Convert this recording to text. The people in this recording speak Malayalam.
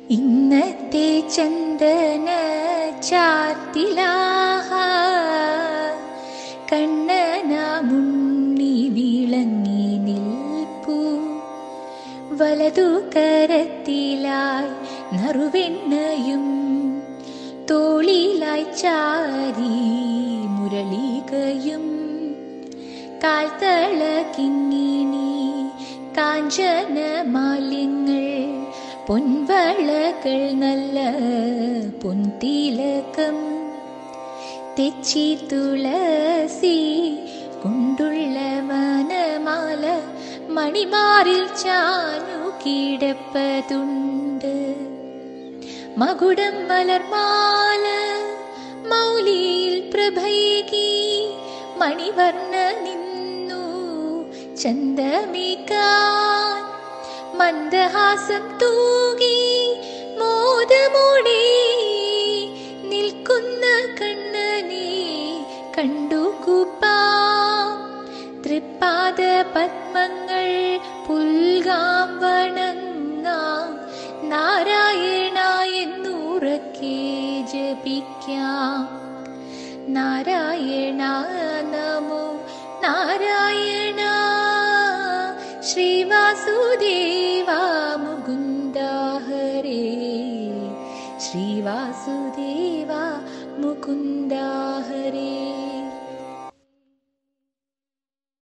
ഇന്നത്തെ ചന്ദന ചാർത്തിലാഹ കണ്ണനാമുണ്ണി വിളങ്ങി നിൽപ്പൂ. വലതു കരത്തിലായി നറുവെണ്ണയും തോളിലായി ചാരി മുരളികയും കാൽത്തള കിങ്ങിണി കാഞ്ചന മാലിന്യങ്ങൾ പൊൻവളകൾ നല്ല പൊൻതിലകം തെച്ചി തുളസി കൊണ്ടുള്ള വനമാല മണിമാറിൽ ചാഞ്ഞു കിടപ്പതുണ്ട്. മകുടം മലർമാല മൗലിയിൽ പ്രഭൈകി മണിവർണ്ണ നിന്നു ചന്ദമിക്കാൻ. മന്ദഹാസം തൂകി മോദമോടെ നിൽക്കുന്ന കണ്ണനെ കണ്ടു കൂപ്പാം. തൃപ്പാദ പത്മങ്ങൾ പുൽകാം വണങ്ങാം. നാരായണ എന്നുറക്കെ ജപിക്കാം. നാരായണ നമോ നാരായണ. ശ്രീ വാസുദേവ മുകുന്ദ ഹരേ. ശ്രീ വാസുദേവ മുകുന്ദ ഹരേ.